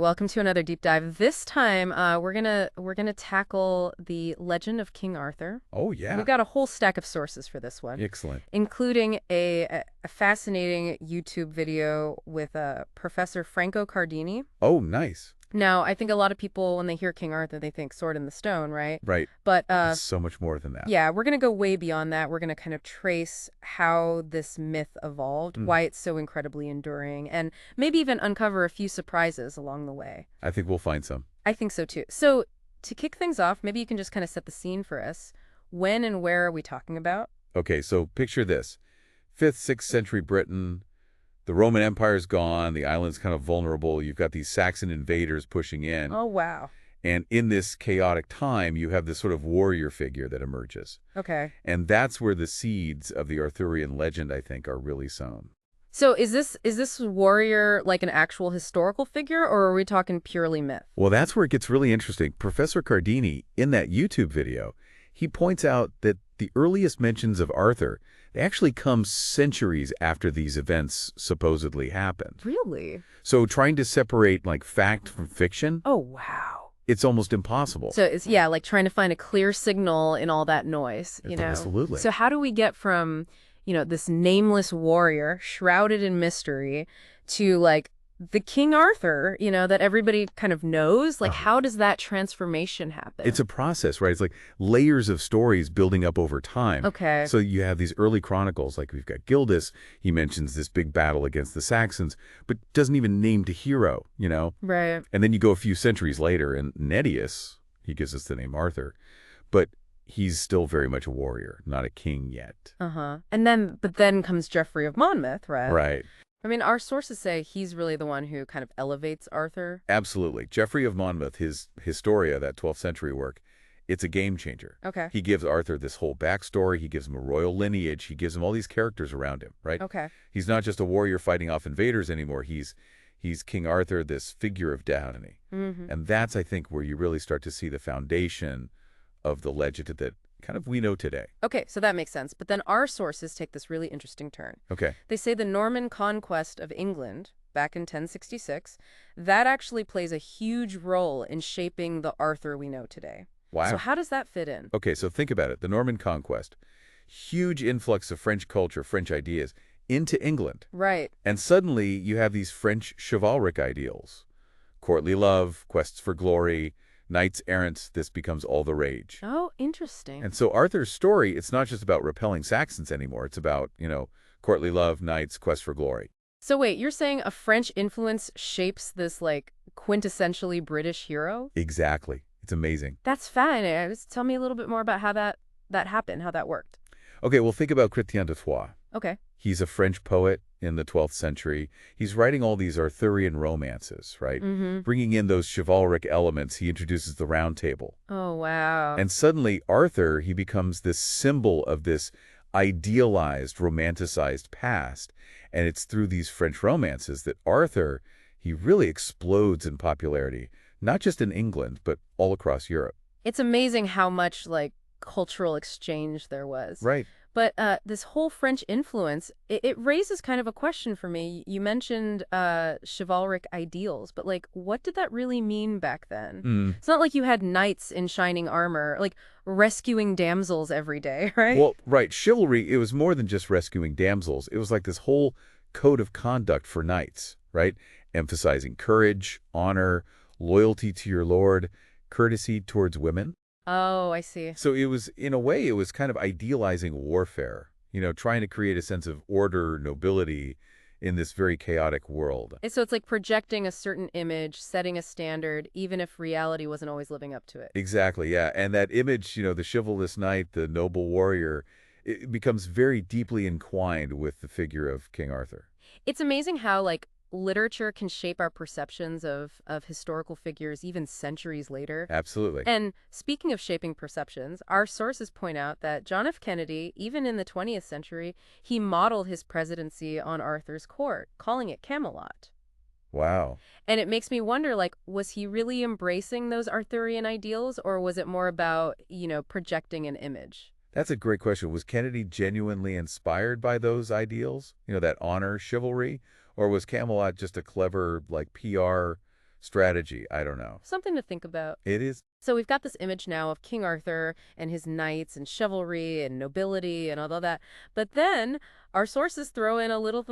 welcome to another deep dive. This time, we're gonna tackle the legend of King Arthur. Oh, yeah. We've got a whole stack of sources for this one, Excellent. including a fascinating YouTube video with Professor Franco Cardini. Oh, nice. Now, I think a lot of people, when they hear King Arthur, they think Sword in the Stone, right? Right. But It's so much more than that. yeah, we're gonna go way beyond that. We're gonna kind of trace how this myth evolved, why it's so incredibly enduring, and maybe even uncover a few surprises along the way. I think we'll find some. I think so too. So to kick things off, maybe you can just kind of set the scene for us. When and where are we talking about? Okay, so picture this. 5th, 6th century Britain. The Roman Empire's gone. The island's kind of vulnerable. You've got these Saxon invaders pushing in. Oh, wow. And in this chaotic time, you have this sort of warrior figure that emerges. Okay. And that's where the seeds of the Arthurian legend, I think, are really sown. So is this warrior like an actual historical figure, or are we talking purely myth? Well, that's where it gets really interesting. Professor Cardini, in that YouTube video, he points out that the earliest mentions of Arthur, they actually come centuries after these events supposedly happened. Really? So trying to separate like fact from fiction, Oh, wow. it's almost impossible. So it's, yeah, like trying to find a clear signal in all that noise, you know? Absolutely. So how do we get from, this nameless warrior shrouded in mystery to like the King Arthur, that everybody kind of knows? Like, how does that transformation happen? It's a process, right? It's like layers of stories building up over time. Okay. So you have these early chronicles, like we've got Gildas. He mentions this big battle against the Saxons, but doesn't even name the hero, Right. And then you go a few centuries later, and Nedius, he gives us the name Arthur, but he's still very much a warrior, not a king yet. Uh-huh. But then comes Geoffrey of Monmouth, right? Right. I mean, our sources say he's really the one who kind of elevates Arthur. Absolutely. Geoffrey of Monmouth, his Historia, that 12th century work, it's a game changer. Okay. He gives Arthur this whole backstory. He gives him a royal lineage. He gives him all these characters around him, right? Okay. He's not just a warrior fighting off invaders anymore. He's King Arthur, this figure of destiny. Mm-hmm. And that's, I think, where you really start to see the foundation of the legend that kind of we know today. Okay, so that makes sense. But then our sources take this really interesting turn. Okay. They say the Norman conquest of England back in 1066, that actually plays a huge role in shaping the Arthur we know today. Wow. So how does that fit in? Okay, so think about it. The Norman conquest, huge influx of French culture, French ideas into England. Right. And suddenly you have these French chivalric ideals. Courtly love, quests for glory, knights errant, this becomes all the rage. Oh, interesting. And so Arthur's story, it's not just about repelling Saxons anymore. It's about, courtly love, knights, quest for glory. So wait, you're saying a French influence shapes this, like, quintessentially British hero? Exactly. It's amazing. That's fascinating. Just tell me a little bit more about how that happened, how that worked. Okay, well, think about Chrétien de Troyes. Okay. He's a French poet in the 12th century. He's writing all these Arthurian romances, right? Mm-hmm. Bringing in those chivalric elements. He introduces the Round Table. Oh, wow. And suddenly, Arthur, he becomes this symbol of this idealized, romanticized past. And it's through these French romances that Arthur, he really explodes in popularity, not just in England, but all across Europe. It's amazing how much, like, cultural exchange there was. Right. But this whole French influence, it raises kind of a question for me. You mentioned chivalric ideals, but like, what did that really mean back then? It's not like you had knights in shining armor, like rescuing damsels every day, right? Well, right. Chivalry, it was more than just rescuing damsels. It was like this whole code of conduct for knights, right? Emphasizing courage, honor, loyalty to your lord, courtesy towards women. Oh, I see. So it was, in a way, it was kind of idealizing warfare, trying to create a sense of order, nobility in this very chaotic world. So it's like projecting a certain image, setting a standard, even if reality wasn't always living up to it. Exactly, yeah. And that image, the chivalrous knight, the noble warrior, it becomes very deeply entwined with the figure of King Arthur. It's amazing how, like, literature can shape our perceptions of historical figures even centuries later. Absolutely. And speaking of shaping perceptions, our sources point out that John F. Kennedy, even in the 20th century, he modeled his presidency on Arthur's court, calling it Camelot. Wow. And it makes me wonder, like, was he really embracing those Arthurian ideals, or was it more about, projecting an image? That's a great question. Was Kennedy genuinely inspired by those ideals? That honor, chivalry? Or was Camelot just a clever, like, PR strategy. I don't know. Something to think about. It is. So we've got this image now of King Arthur and his knights and chivalry and nobility and all that. But then our sources throw in a little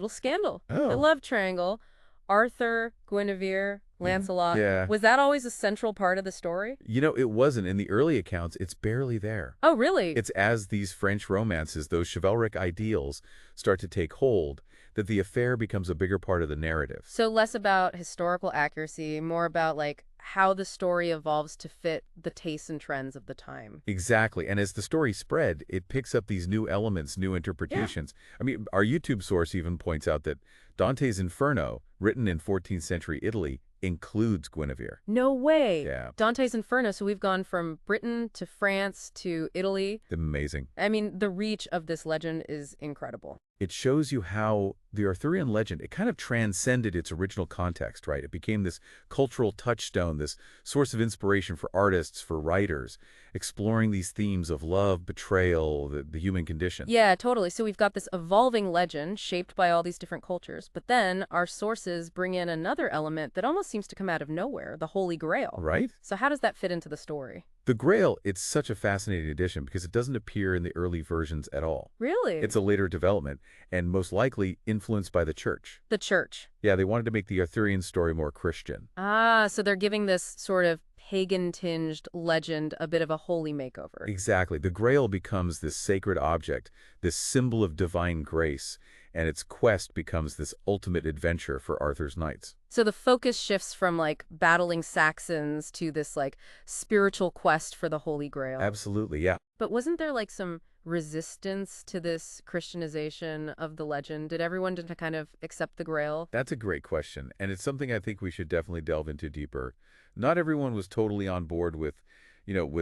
scandal. The Oh. love triangle. Arthur, Guinevere, Lancelot. Yeah. Was that always a central part of the story? It wasn't. In the early accounts, it's barely there. Oh, really? It's as these French romances, those chivalric ideals, start to take hold, that the affair becomes a bigger part of the narrative. So less about historical accuracy, more about like how the story evolves to fit the tastes and trends of the time. Exactly. And as the story spread, it picks up these new elements, new interpretations. I mean, our YouTube source even points out that Dante's Inferno, written in 14th century Italy, includes Guinevere. No way. Yeah. Dante's Inferno. So we've gone from Britain to France to Italy. Amazing. I mean, the reach of this legend is incredible. It shows you how the Arthurian legend, it kind of transcended its original context, right? It became this cultural touchstone, this source of inspiration for artists, for writers, exploring these themes of love, betrayal, the human condition. Yeah, totally. So we've got this evolving legend shaped by all these different cultures. But then our sources bring in another element that almost seems to come out of nowhere, the Holy Grail. Right? So how does that fit into the story? The Grail, it's such a fascinating addition because it doesn't appear in the early versions at all. Really? It's a later development, and most likely influenced by the church. The church. Yeah, they wanted to make the Arthurian story more Christian. Ah, so they're giving this sort of pagan-tinged legend a bit of a holy makeover. Exactly. The Grail becomes this sacred object, this symbol of divine grace, and its quest becomes this ultimate adventure for Arthur's knights. So the focus shifts from like battling Saxons to this like spiritual quest for the Holy Grail. Absolutely, yeah. But wasn't there like some resistance to this Christianization of the legend? Did everyone just kind of accept the Grail? That's a great question, and it's something I think we should definitely delve into deeper. Not everyone was totally on board with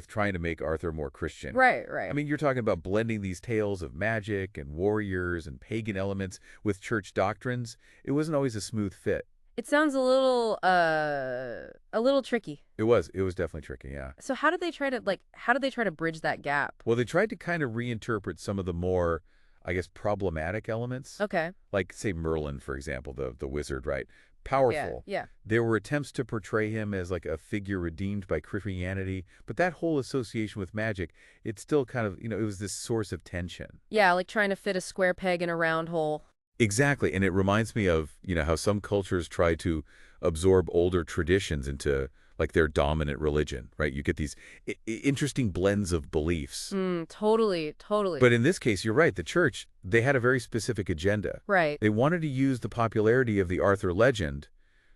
trying to make Arthur more Christian. Right, right. I mean, you're talking about blending these tales of magic and warriors and pagan elements with church doctrines. It wasn't always a smooth fit. It sounds a little tricky. It was definitely tricky, yeah. So how did they try to bridge that gap? Well, they tried to kind of reinterpret some of the more, I guess, problematic elements. Okay. Like, say, Merlin, for example, the wizard, right? Powerful. Yeah. There were attempts to portray him as like a figure redeemed by Christianity, but that whole association with magic, it's still kind of, it was this source of tension. Yeah, like trying to fit a square peg in a round hole. Exactly, and it reminds me of, how some cultures try to absorb older traditions into like their dominant religion, right? You get these interesting blends of beliefs. Totally. But in this case, you're right, the church, they had a very specific agenda. Right. They wanted to use the popularity of the Arthur legend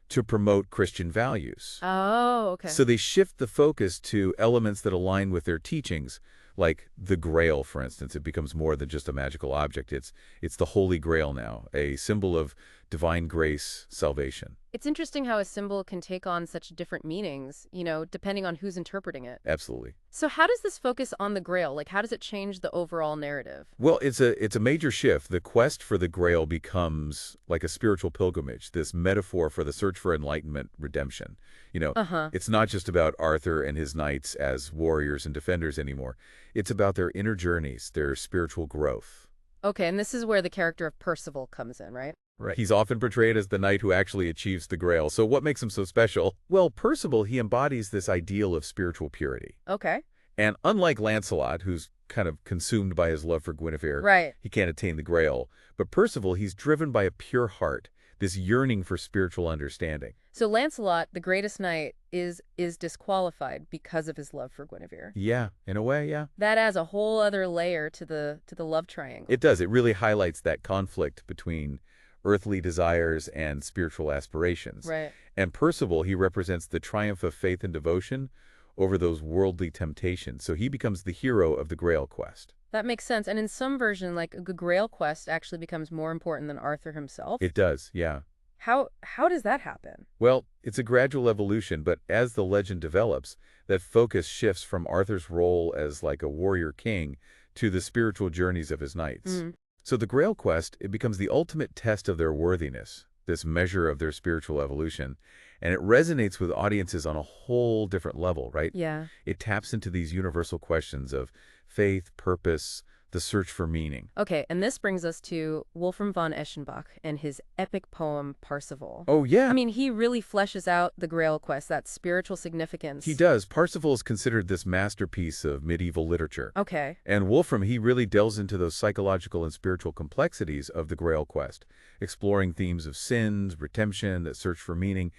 to promote Christian values. Oh, okay. So they shift the focus to elements that align with their teachings, like the Grail, for instance. It becomes more than just a magical object. It's the Holy Grail now, a symbol of divine grace, salvation. It's interesting how a symbol can take on such different meanings, depending on who's interpreting it. Absolutely. So how does this focus on the Grail? Like, how does it change the overall narrative? Well, it's a major shift. The quest for the Grail becomes like a spiritual pilgrimage, this metaphor for the search for enlightenment, redemption. It's not just about Arthur and his knights as warriors and defenders anymore. It's about their inner journeys, their spiritual growth. Okay, and this is where the character of Percival comes in, right? Right. He's often portrayed as the knight who actually achieves the Grail. So what makes him so special? Well, Percival, he embodies this ideal of spiritual purity. Okay. And unlike Lancelot, who's kind of consumed by his love for Guinevere, Right. he can't attain the Grail. But Percival, he's driven by a pure heart, this yearning for spiritual understanding. So Lancelot, the greatest knight, is disqualified because of his love for Guinevere. Yeah, in a way, yeah. That adds a whole other layer to the love triangle. It does. It really highlights that conflict between earthly desires and spiritual aspirations. Right. And Percival, he represents the triumph of faith and devotion over those worldly temptations. So he becomes the hero of the Grail quest. That makes sense. And in some version, like a Grail quest actually becomes more important than Arthur himself. It does, yeah. How does that happen? Well, it's a gradual evolution, but as the legend develops, that focus shifts from Arthur's role as like a warrior king to the spiritual journeys of his knights. So the Grail quest, it becomes the ultimate test of their worthiness, this measure of their spiritual evolution, and it resonates with audiences on a whole different level, right? Yeah. It taps into these universal questions of faith, purpose, the search for meaning. Okay, and this brings us to Wolfram von Eschenbach and his epic poem, Parsifal. Oh, yeah. I mean, he really fleshes out the Grail quest, that spiritual He significance. does. Parsifal is considered this masterpiece of medieval literature. Okay. And Wolfram, he really delves into those psychological and spiritual complexities of the Grail quest, exploring themes of sins, redemption, that search for meaning.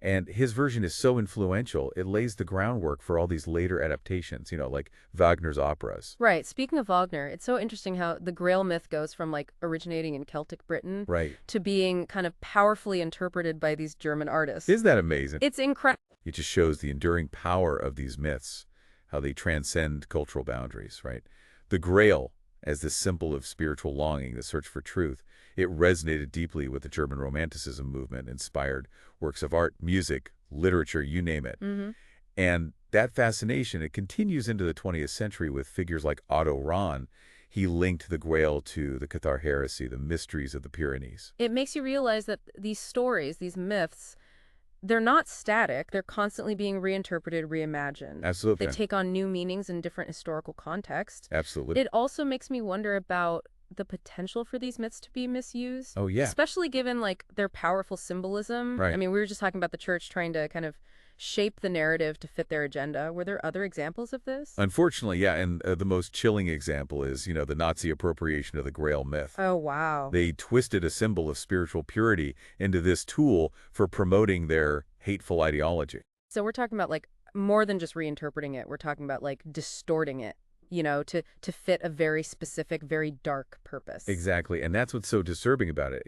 And his version is so influential, it lays the groundwork for all these later adaptations, like Wagner's operas. Right. Speaking of Wagner, it's so interesting how the Grail myth goes from like originating in Celtic Britain Right. to being kind of powerfully interpreted by these German artists. Isn't that amazing? It's incredible. It just shows the enduring power of these myths, how they transcend cultural boundaries, right? The Grail, as this symbol of spiritual longing, the search for truth, it resonated deeply with the German Romanticism movement, inspired works of art, music, literature, you name it. And that fascination, it continues into the 20th century with figures like Otto Rahn. He linked the Grail to the Cathar heresy, the mysteries of the Pyrenees. It makes you realize that these stories, these myths, they're not static. They're constantly being reinterpreted, reimagined. Absolutely. They take on new meanings in different historical contexts. Absolutely. It also makes me wonder about the potential for these myths to be misused. Oh, yeah. Especially given like their powerful symbolism. Right. I mean, we were just talking about the church trying to kind of shape the narrative to fit their agenda. Were there other examples of this? Unfortunately, yeah, and the most chilling example is, the Nazi appropriation of the Grail myth. Oh, wow. They twisted a symbol of spiritual purity into this tool for promoting their hateful ideology. So we're talking about like more than just reinterpreting it. We're talking about like distorting it, to fit a very specific, very dark purpose. Exactly, and that's what's so disturbing about it.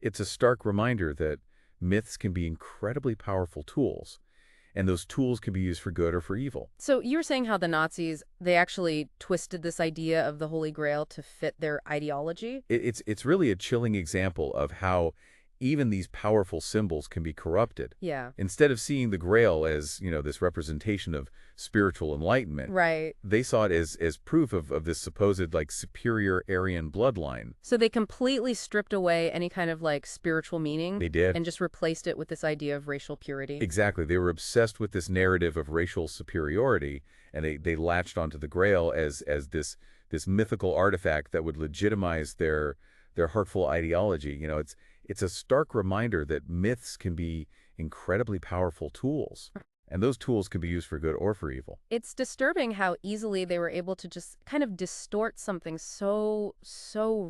It's a stark reminder that myths can be incredibly powerful tools, and those tools can be used for good or for evil. So you were saying how the Nazis, they actually twisted this idea of the Holy Grail to fit their ideology? It's really a chilling example of how even these powerful symbols can be corrupted. Yeah. Instead of seeing the Grail as, this representation of spiritual enlightenment, Right. they saw it as proof of this supposed, superior Aryan bloodline. So they completely stripped away any kind of, spiritual meaning. They did. And just replaced it with this idea of racial purity. Exactly. They were obsessed with this narrative of racial superiority, and they latched onto the Grail as this mythical artifact that would legitimize their hurtful ideology. It's a stark reminder that myths can be incredibly powerful tools, and those tools can be used for good or for evil. It's disturbing how easily they were able to just kind of distort something so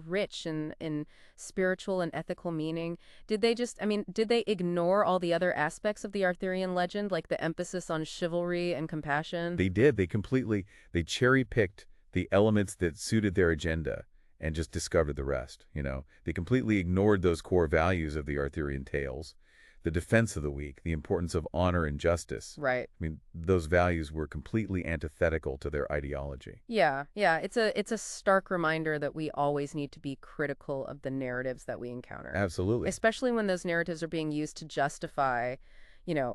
rich in spiritual and ethical meaning. Did they ignore all the other aspects of the Arthurian legend, like the emphasis on chivalry and compassion? They did. They cherry-picked the elements that suited their agenda and just discovered the rest. They completely ignored those core values of the Arthurian tales, the defense of the weak, the importance of honor and justice. Right. Those values were completely antithetical to their ideology. Yeah. It's a stark reminder that we always need to be critical of the narratives that we encounter. Absolutely. Especially when those narratives are being used to justify,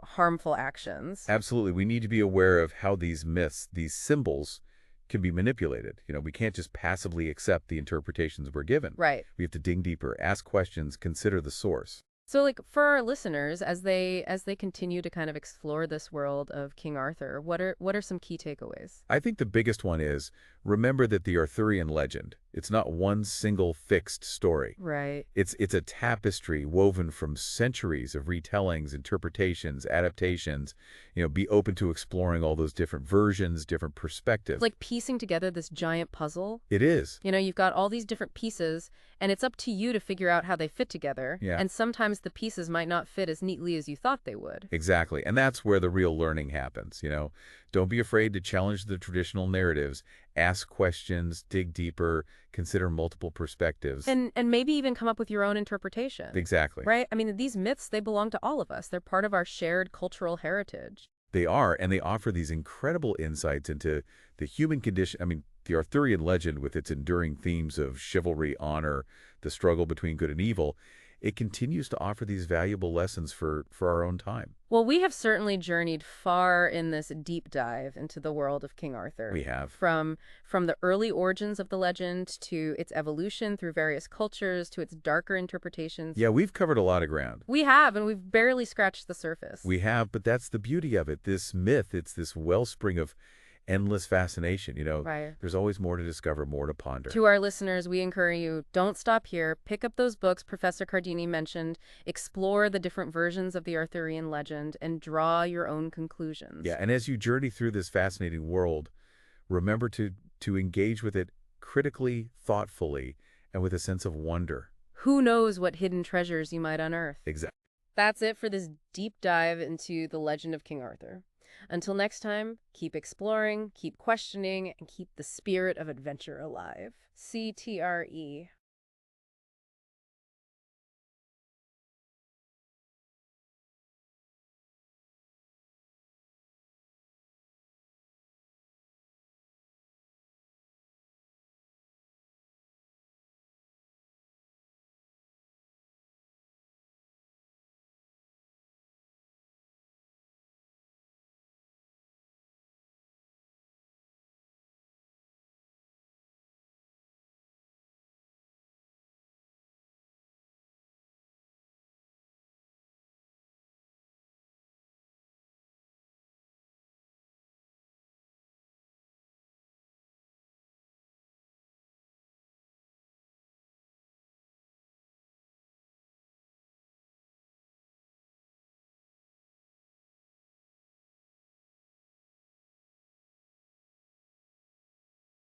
harmful actions. Absolutely. We need to be aware of how these myths, these symbols, can be manipulated. We can't just passively accept the interpretations we're given. Right. We have to dig deeper, ask questions, consider the source. So, for our listeners, as they continue to kind of explore this world of King Arthur, what are some key takeaways? I think the biggest one is, remember that the Arthurian legend, it's not one single fixed story. Right. It's a tapestry woven from centuries of retellings, interpretations, adaptations. Be open to exploring all those different versions, different perspectives. Like piecing together this giant puzzle. It is. You've got all these different pieces, and it's up to you to figure out how they fit together. Yeah. And sometimes the pieces might not fit as neatly as you thought they would. Exactly. And that's where the real learning happens. Don't be afraid to challenge the traditional narratives. Ask questions, dig deeper, consider multiple perspectives. And maybe even come up with your own interpretation. Exactly. Right? These myths, they belong to all of us. They're part of our shared cultural heritage. They are, and they offer these incredible insights into the human condition. The Arthurian legend, with its enduring themes of chivalry, honor, the struggle between good and evil, it continues to offer these valuable lessons for our own time. Well, we have certainly journeyed far in this deep dive into the world of King Arthur. We have. From the early origins of the legend to its evolution through various cultures to its darker interpretations. Yeah, we've covered a lot of ground. We have, and we've barely scratched the surface. We have, but that's the beauty of it. This myth, it's this wellspring of endless fascination. Right. There's always more to discover, more to ponder. To our listeners, we encourage you, don't stop here. Pick up those books Professor Cardini mentioned, explore the different versions of the Arthurian legend, and draw your own conclusions. Yeah, and as you journey through this fascinating world, remember to engage with it critically, thoughtfully, and with a sense of wonder. Who knows what hidden treasures you might unearth? Exactly. That's it for this deep dive into the legend of King Arthur. Until next time, keep exploring, keep questioning, and keep the spirit of adventure alive. CTRE.